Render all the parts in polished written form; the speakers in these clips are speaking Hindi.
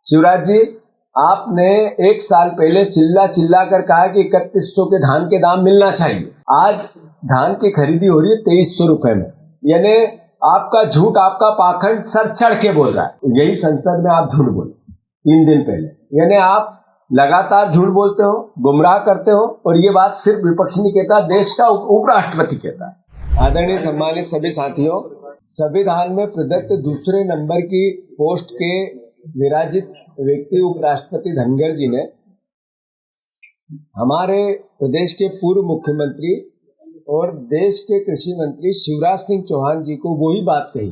शिवराज जी, आपने एक साल पहले चिल्ला चिल्ला कर कहा कि 3100 के धान के दाम मिलना चाहिए। आज धान की खरीदी हो रही है 2300 रुपए में। यानी आपका झूठ, आपका पाखंड सर चढ़ के बोल रहा है। यही संसद में आप झूठ बोले 3 दिन पहले। यानी आप लगातार झूठ बोलते हो, गुमराह करते हो, और ये बात सिर्फ विपक्ष नहीं कहता, देश का उपराष्ट्रपति कहता है। आदरणीय सम्मानित सभी साथियों, संविधान में प्रदत्त दूसरे नंबर की पोस्ट के विराजित व्यक्ति उपराष्ट्रपति धनखड़ जी ने हमारे प्रदेश के पूर्व मुख्यमंत्री और देश के कृषि मंत्री शिवराज सिंह चौहान जी को वही बात कही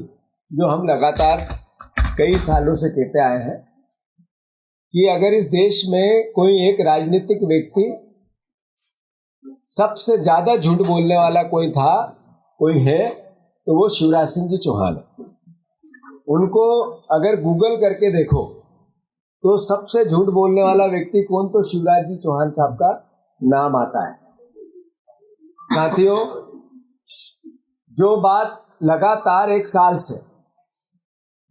जो हम लगातार कई सालों से कहते आए हैं कि अगर इस देश में कोई एक राजनीतिक व्यक्ति सबसे ज्यादा झूठ बोलने वाला कोई है तो वो शिवराज सिंह जी चौहान है। उनको अगर गूगल करके देखो तो सबसे झूठ बोलने वाला व्यक्ति कौन, तो शिवराज जी चौहान साहब का नाम आता है। साथियों, जो बात लगातार एक साल से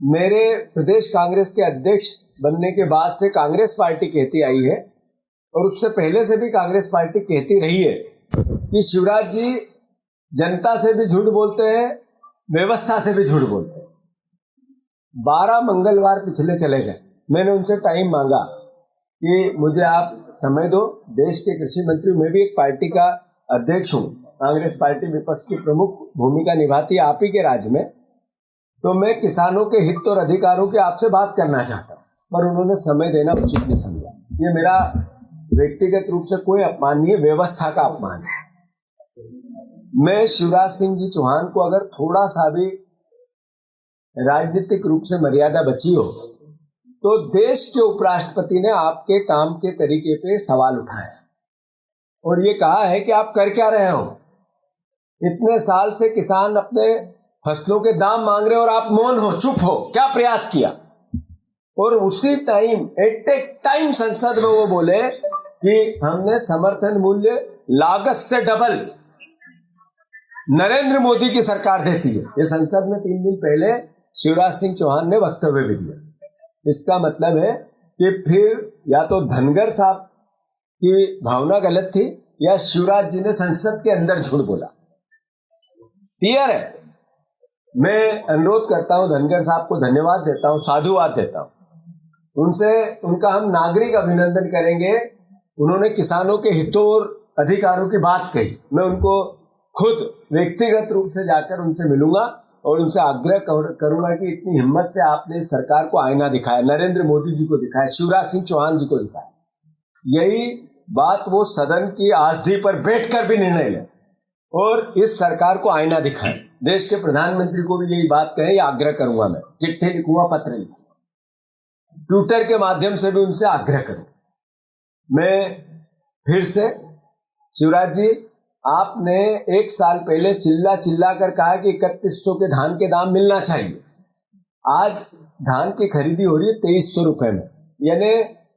मेरे प्रदेश कांग्रेस के अध्यक्ष बनने के बाद से कांग्रेस पार्टी कहती आई है, और उससे पहले से भी कांग्रेस पार्टी कहती रही है कि शिवराज जी जनता से भी झूठ बोलते हैं, व्यवस्था से भी झूठ बोलते हैं। 12 मंगलवार पिछले चले गए, मैंने उनसे टाइम मांगा कि मुझे आप समय दो, देश के कृषि मंत्री, मैं भी एक पार्टी का अध्यक्ष हूँ, कांग्रेस पार्टी विपक्ष की प्रमुख भूमिका निभाती है आप ही के राज्य में, तो मैं किसानों के हित और अधिकारों की आपसे बात करना चाहता हूँ। पर उन्होंने समय देना उचित नहीं समझा। ये मेरा व्यक्तिगत रूप से कोई अपमान नहीं है, व्यवस्था का अपमान है। मैं शिवराज सिंह जी चौहान को अगर थोड़ा सा भी राजनीतिक रूप से मर्यादा बची हो तो देश के उपराष्ट्रपति ने आपके काम के तरीके पे सवाल उठाया और ये कहा है कि आप कर क्या रहे हो। इतने साल से किसान अपने फसलों के दाम मांग रहे हो और आप मौन हो, चुप हो, क्या प्रयास किया। और उसी टाइम एट ए टाइम संसद में वो बोले कि हमने समर्थन मूल्य लागत से डबल नरेंद्र मोदी की सरकार देती है। ये संसद में 3 दिन पहले शिवराज सिंह चौहान ने वक्तव्य भी दिया। इसका मतलब है कि फिर या तो धनखड़ साहब की भावना गलत थी या शिवराज जी ने संसद के अंदर झूठ बोला। क्लियर है। मैं अनुरोध करता हूं, धनखड़ साहब को धन्यवाद देता हूं, साधुवाद देता हूं, उनका हम नागरिक अभिनंदन करेंगे। उन्होंने किसानों के हितों और अधिकारों की बात कही। मैं उनको खुद व्यक्तिगत रूप से जाकर उनसे मिलूंगा और उनसे आग्रह करूंगा कि इतनी हिम्मत से आपने इस सरकार को आईना दिखाया, नरेंद्र मोदी जी को दिखाया, शिवराज सिंह चौहान जी को दिखाया। यही बात वो सदन की आसदी पर बैठकर भी निर्णय लें और इस सरकार को आईना दिखाएं। देश के प्रधानमंत्री को भी यही बात कहें, यह आग्रह करूंगा। मैं चिट्ठी लिखूंगा, पत्र लिखूंगा, ट्विटर के माध्यम से भी उनसे आग्रह करूंगा। मैं फिर से, शिवराज जी, आपने एक साल पहले चिल्ला चिल्ला कर कहा कि 3100 के धान के दाम मिलना चाहिए। आज धान की खरीदी हो रही है 2300 रुपए में। यानी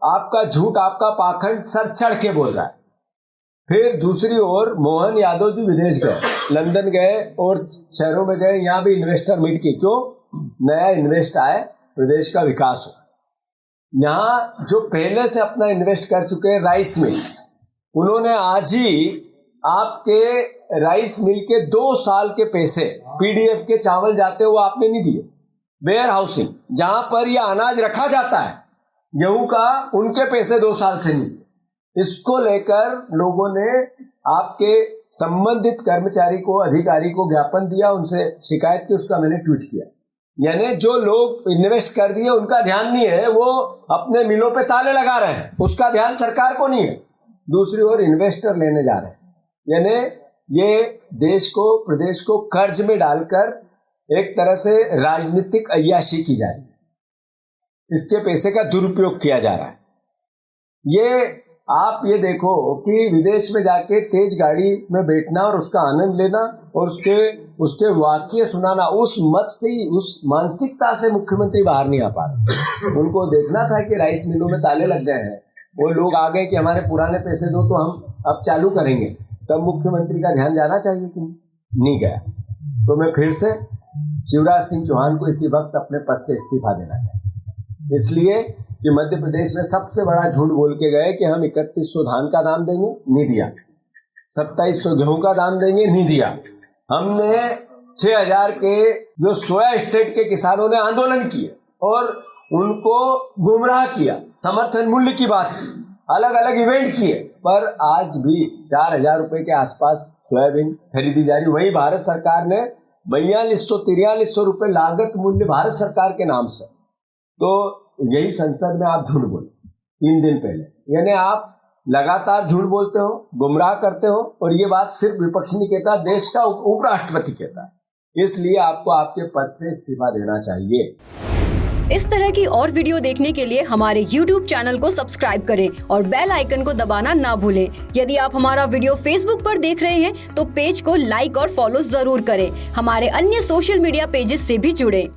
आपका झूठ, आपका पाखंड सर चढ़ के बोल रहा है। फिर दूसरी ओर मोहन यादव जी विदेश गए, लंदन गए और शहरों में गए, यहाँ भी इन्वेस्टर मीट की। क्यों? नया इन्वेस्ट आए, प्रदेश का विकास हो। यहाँ जो पहले से अपना इन्वेस्ट कर चुके हैं राइस मिल, उन्होंने आज ही आपके राइस मिल के 2 साल के पैसे, पीडीएफ के चावल जाते हुए आपने नहीं दिए। वेयर हाउसिंग, जहां पर यह अनाज रखा जाता है गेहूं का, उनके पैसे 2 साल से नहीं। इसको लेकर लोगों ने आपके संबंधित कर्मचारी को, अधिकारी को ज्ञापन दिया, उनसे शिकायत की, उसका मैंने ट्वीट किया। यानी जो लोग इन्वेस्ट कर दिए उनका ध्यान नहीं है, वो अपने मिलों पे ताले लगा रहे हैं, उसका ध्यान सरकार को नहीं है। दूसरी ओर इन्वेस्टर लेने जा रहे हैं। यानी ये देश को, प्रदेश को कर्ज में डालकर एक तरह से राजनीतिक अय्याशी की जा रही है। इसके पैसे का दुरुपयोग किया जा रहा है। ये आप ये देखो कि विदेश में जाके तेज गाड़ी में बैठना और उसका आनंद लेना और उसके वाक्य सुनाना, उस मत से ही, उस मानसिकता से मुख्यमंत्री बाहर नहीं आ पा रहे। उनको देखना था कि राइस मिलों में ताले लग गए हैं, वो लोग आ गए कि हमारे पुराने पैसे दो तो हम अब चालू करेंगे, तब मुख्यमंत्री का ध्यान जाना चाहिए कि नहीं गया। तो मैं फिर से शिवराज सिंह चौहान को इसी वक्त अपने पद से इस्तीफा देना चाहिए। इसलिए कि मध्य प्रदेश में सबसे बड़ा झूठ बोल के गए कि हम 3100 धान का दाम देंगे, नहीं दिया। 2700 गेहूं का दाम देंगे, नहीं दिया। हमने 6000 के जो 16 स्टेट के किसानों ने आंदोलन किए और उनको गुमराह किया, समर्थन मूल्य की बात की, अलग अलग इवेंट किए, पर आज भी 4000 रुपए के आसपास सोयाबीन खरीदी जा रही। वही भारत सरकार ने 4200-4300 रुपए लागत मूल्य भारत सरकार के नाम से, तो यही संसद में आप झूठ बोले 3 दिन पहले, यानी आप लगातार झूठ बोलते हो, गुमराह करते हो, और ये बात सिर्फ विपक्ष नहीं कहता, देश का उपराष्ट्रपति कहता है। इसलिए आपको आपके पद से इस्तीफा देना चाहिए। इस तरह की और वीडियो देखने के लिए हमारे YouTube चैनल को सब्सक्राइब करें और बेल आइकन को दबाना ना भूलें। यदि आप हमारा वीडियो Facebook पर देख रहे हैं तो पेज को लाइक और फॉलो जरूर करें। हमारे अन्य सोशल मीडिया पेजेस से भी जुड़ें।